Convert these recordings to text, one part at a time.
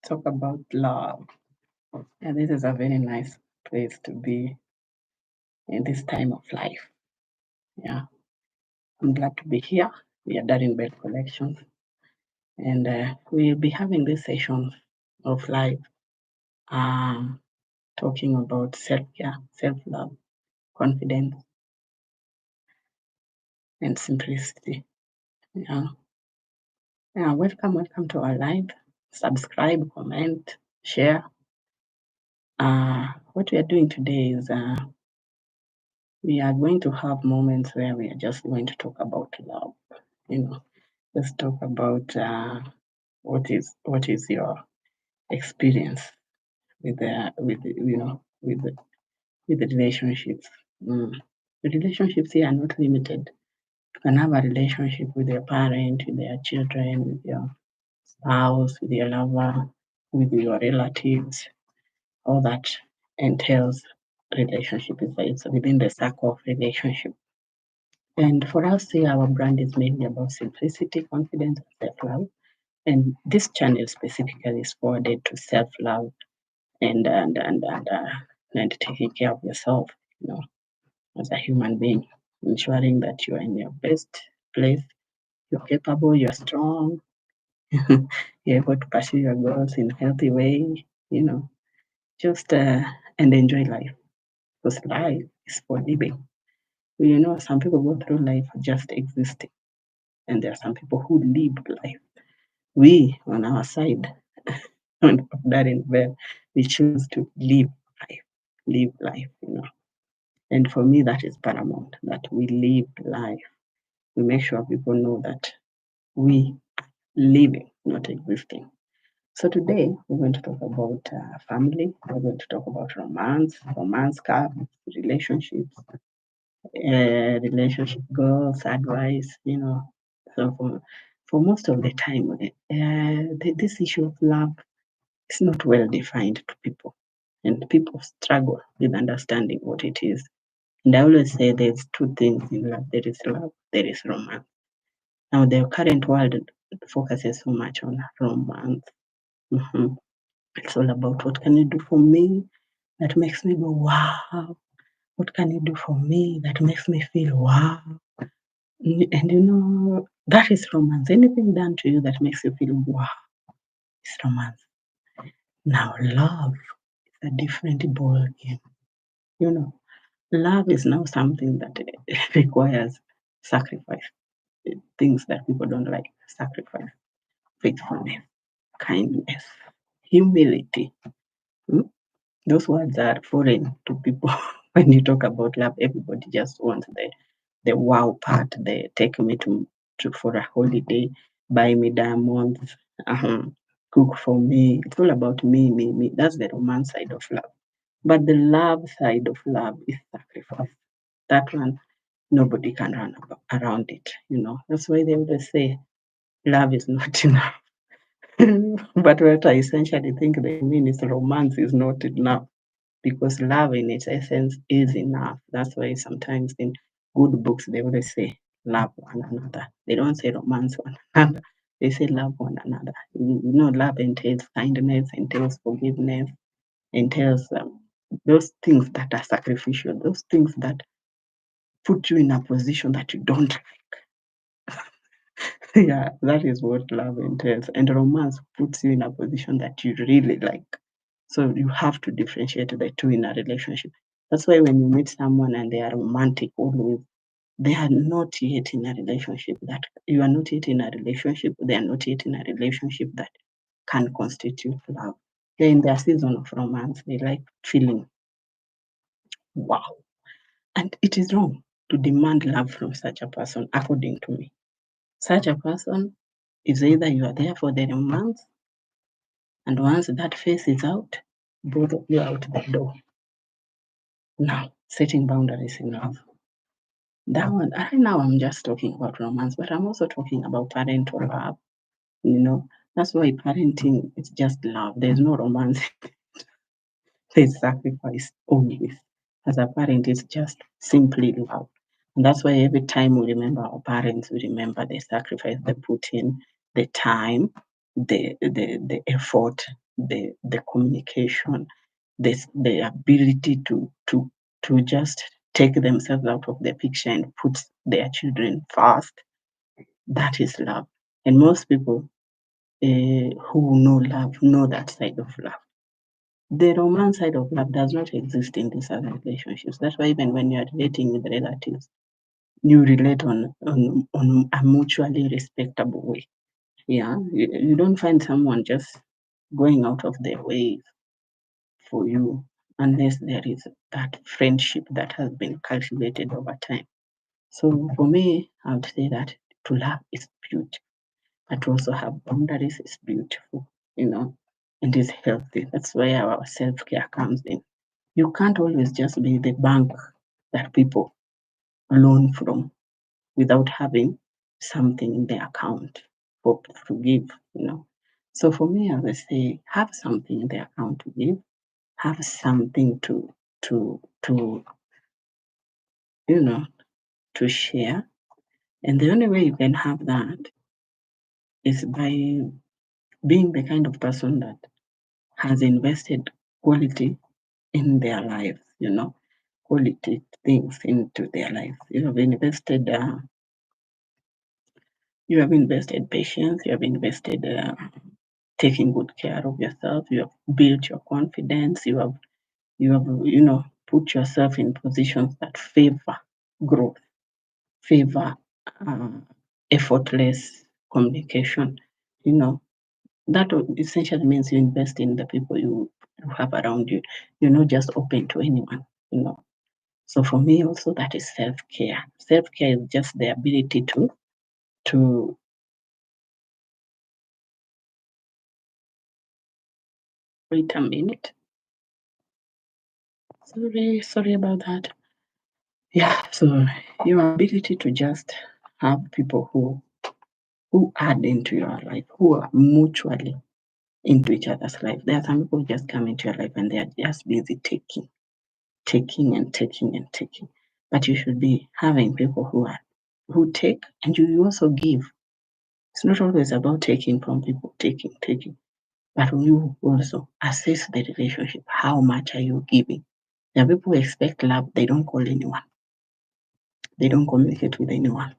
talk about love. And this is a very nice place to be in this time of life. Yeah, I'm glad to be here. We are Daring Bell Collections, and we'll be having this session of life, um, talking about self care, self love, confidence, and simplicity. Yeah, yeah. Welcome to our live. Subscribe, comment, share. What we are doing today is we are going to have moments where we are just going to talk about love. You know, let's talk about what is your experience with the relationships. Mm. The relationships here are not limited. You can have a relationship with your parent, with your children, with your spouse, with your lover, with your relatives. All that entails relationship. It's within the circle of relationship. And for us here, our brand is mainly about simplicity, confidence, and self-love. And this channel specifically is forwarded to self-love and taking care of yourself, as a human being, ensuring that you are in your best place, you're capable, you're strong, you're able to pursue your goals in a healthy way, just and enjoy life. Because life is for living. Some people go through life just existing, and there are some people who live life. We, on our side, on that in bed, we choose to life, live life. And for me, that is paramount, that we live life. We make sure people know that we living, not existing. So today we're going to talk about family. We're going to talk about romance cards, relationships, relationship goals, advice. So for most of the time, this issue of love is not well defined to people, and people struggle with understanding what it is. And I always say there's two things in love: there is love, there is romance. Now, the current world focuses so much on romance. Mhm. It's all about what can you do for me that makes me go, wow. What can you do for me that makes me feel, wow. And that is romance. Anything done to you that makes you feel, wow, is romance. Now, love is a different ball game. You know, love is now something that requires sacrifice. Things that people don't like: sacrifice, faithfulness, kindness, humility. Mm? Those words are foreign to people. When you talk about love, everybody just wants the wow part. They take me to for a holiday, buy me diamonds, cook for me. It's all about me, me, me. That's the romance side of love. But the love side of love is sacrifice. That one, nobody can run around it. That's why they always say love is not enough. But what I essentially think they mean is romance is not enough, because love in its essence is enough. That's why sometimes in good books they always say love one another. They don't say romance one another. They say love one another. Love entails kindness, entails forgiveness, entails those things that are sacrificial, those things that put you in a position that you don't. Yeah, that is what love entails. And romance puts you in a position that you really like. So you have to differentiate the two in a relationship. That's why when you meet someone and they are romantic always, they are not yet in a relationship that you are not yet in a relationship, they are not yet in a relationship that can constitute love. They're in their season of romance. They like feeling wow. And it is wrong to demand love from such a person, according to me. Such a person is either you are there for the romance, and once that phase is out, both of you are out the door. Now, setting boundaries in love. That one, right now I'm just talking about romance, but I'm also talking about parental love. You know, that's why parenting is just love. There's no romance. There's sacrifice always. As a parent, it's just simply love. And that's why every time we remember our parents, we remember the sacrifice they put in, the time, the effort, the communication, the ability to just take themselves out of the picture and put their children first. That is love. And most people who know love know that side of love. The romance side of love does not exist in these other relationships. That's why even when you are relating with relatives, you relate on a mutually respectable way. Yeah, you don't find someone just going out of their way for you unless there is that friendship that has been cultivated over time. So for me, I would say that to love is beautiful, but to also have boundaries is beautiful, and is healthy. That's where our self care comes in. You can't always just be the bank that people loan from without having something in the account to give. So for me, I would say have something in the account to give, have something to you know to share, and the only way you can have that is by being the kind of person that has invested quality in their lives, quality things into their lives. You have invested patience, you have invested taking good care of yourself, you have built your confidence, you have put yourself in positions that favor growth, favor uh, effortless communication. You know, that essentially means you invest in the people you have around you. You're not just open to anyone. So for me also that is self-care. Self-care is just the ability to wait a minute. Sorry about that. Yeah, so your ability to just have people who add into your life, who are mutually into each other's life. There are some people who just come into your life and they are just busy taking and taking and taking. But you should be having people who take and you also give. It's not always about taking from people, taking. But you also assess the relationship. How much are you giving? There are people who expect love, they don't call anyone. They don't communicate with anyone.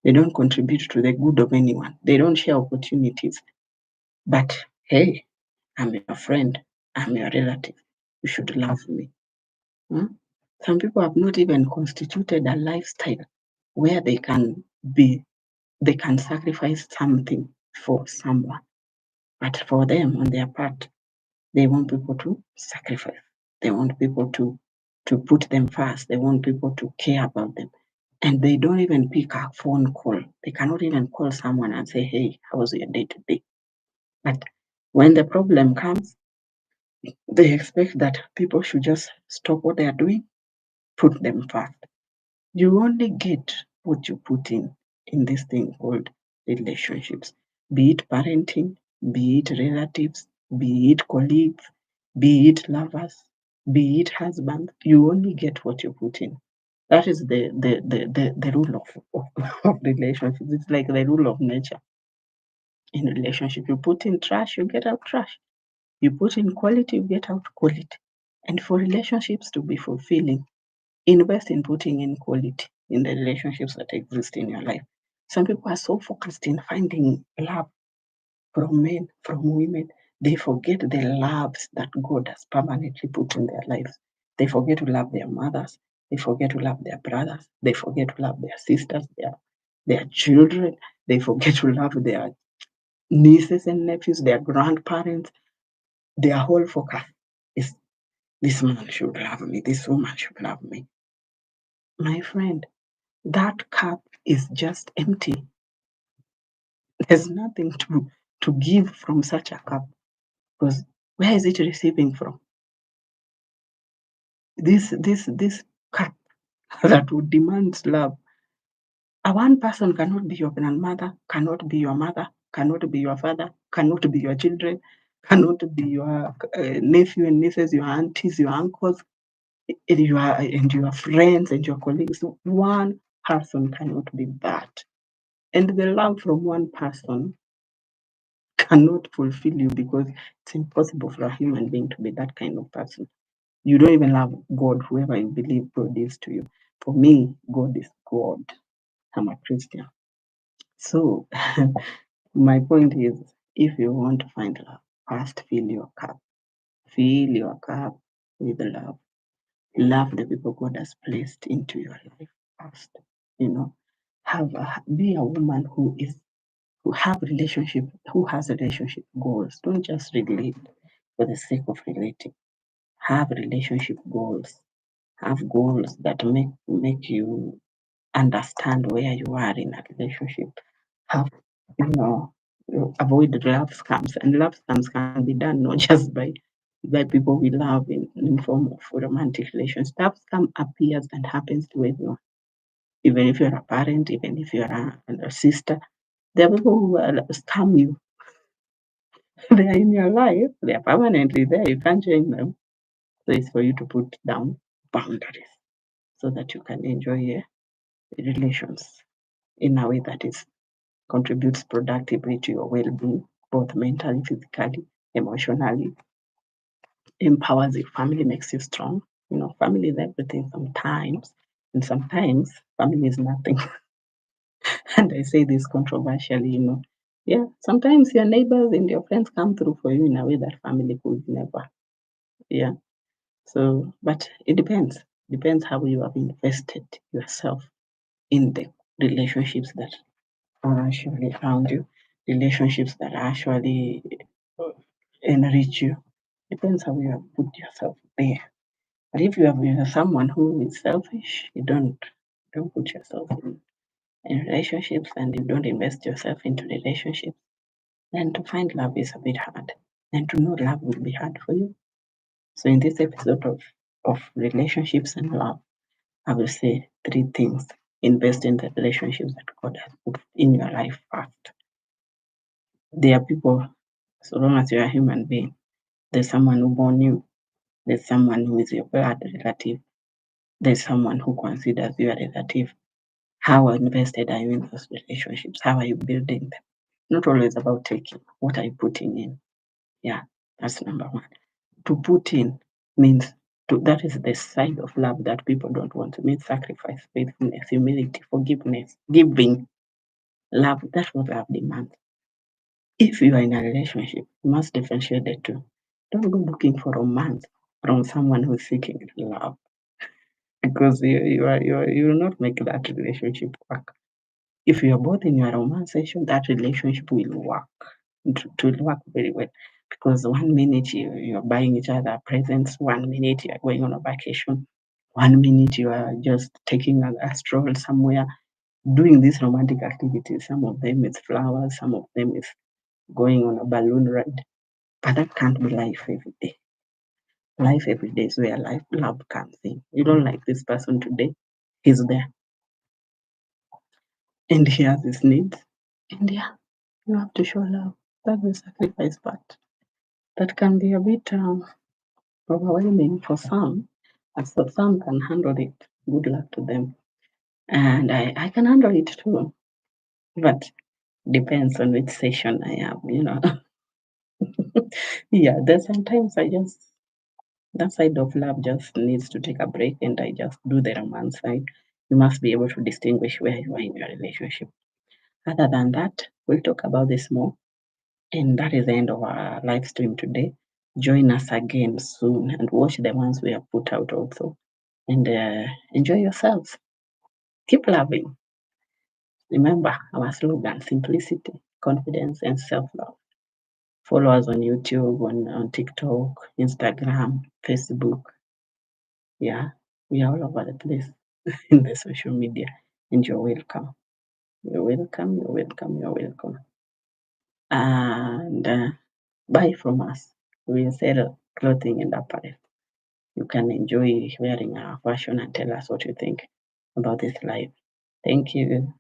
They don't contribute to the good of anyone. They don't share opportunities. But hey, I'm your friend. I'm your relative. You should love me. Hmm? Some people have not even constituted a lifestyle where they can sacrifice something for someone. But for them, on their part, they want people to sacrifice. They want people to put them first. They want people to care about them. And they don't even pick a phone call. They cannot even call someone and say, hey, how was your day today? But when the problem comes, they expect that people should just stop what they are doing, put them first. You only get what you put in this thing called relationships, be it parenting, be it relatives, be it colleagues, be it lovers, be it husbands. You only get what you put in. That is the rule of relationships. It's like the rule of nature in relationship. You put in trash, you get out trash. You put in quality, you get out quality. And for relationships to be fulfilling, invest in putting in quality in the relationships that exist in your life. Some people are so focused in finding love from men, from women, they forget the loves that God has permanently put in their lives. They forget to love their mothers, they forget to love their brothers, they forget to love their sisters, their children, they forget to love their nieces and nephews, their grandparents. Their whole focus is this man should love me, this woman should love me. My friend, that cup is just empty. There's nothing to give from such a cup because where is it receiving from? This cup that would demand love. A one person cannot be your grandmother, cannot be your mother, cannot be your father, cannot be your children, cannot be your nephew and nieces, your aunties, your uncles, and your friends and your colleagues. One person cannot be that. And the love from one person cannot fulfill you because it's impossible for a human being to be that kind of person. You don't even love God, whoever you believe God is to you. For me, God is God. I'm a Christian. So my point is, if you want to find love, first fill your cup. Fill your cup with love. Love the people God has placed into your life first. You know, be a woman who has relationship goals. Don't just relate for the sake of relating. Have relationship goals. Have goals that make you understand where you are in a relationship. Have you know avoid love scams, and love scams can be done not just by people we love in form of romantic relations. Love scam appears and happens to everyone, even if you're a parent, even if you're a sister. There are people who scam you. They are in your life. They are permanently there. You can't change them. So it's for you to put down boundaries so that you can enjoy relations in a way that is contributes productively to your well-being, both mentally, physically, emotionally, empowers your family, makes you strong. Family is everything sometimes, and sometimes family is nothing. And I say this controversially. Yeah, sometimes your neighbors and your friends come through for you in a way that family could never. Yeah. So, but it depends. Depends how you have invested yourself in the relationships that are actually around you, relationships that actually enrich you. Depends how you have put yourself there. But if you have someone who is selfish, you don't put yourself in relationships and you don't invest yourself into relationships, then to find love is a bit hard. And to know love will be hard for you. So in this episode of relationships and love, I will say three things. Invest in the relationships that God has put in your life first. There are people, so long as you're a human being, there's someone who born you, there's someone who is your blood relative, there's someone who considers you a relative. How invested are you in those relationships? How are you building them? Not always about taking. What are you putting in? Yeah, that's number one. To put in means that is the side of love that people don't want to mean sacrifice, faithfulness, humility, forgiveness, giving, love. That's what love demands. If you are in a relationship, you must differentiate the two. Don't go looking for romance from someone who's seeking love, because you will not make that relationship work. If you are both in your romanceation, that relationship will work. It will work very well, because one minute you're buying each other presents, one minute you are going on a vacation, one minute you are just taking a stroll somewhere, doing these romantic activities. Some of them is flowers, some of them is going on a balloon ride. But that can't be life every day. Life every day is where love comes in. You don't like this person today, he's there. And he has his needs. And yeah, you have to show love. That's the sacrifice part. That can be a bit overwhelming for some, as for some can handle it. Good luck to them. And I can handle it too. But depends on which session I am. Yeah, there's sometimes that side of love just needs to take a break and I just do the romance side. You must be able to distinguish where you are in your relationship. Other than that, we'll talk about this more. And that is the end of our live stream today. Join us again soon and watch the ones we have put out also. And enjoy yourselves. Keep loving. Remember our slogan: simplicity, confidence, and self love. Follow us on YouTube, on TikTok, Instagram, Facebook. Yeah, we are all over the place in the social media. And you're welcome. You're welcome. You're welcome. You're welcome. And buy from us. We sell clothing and apparel. You can enjoy wearing our fashion and tell us what you think about this live. Thank you.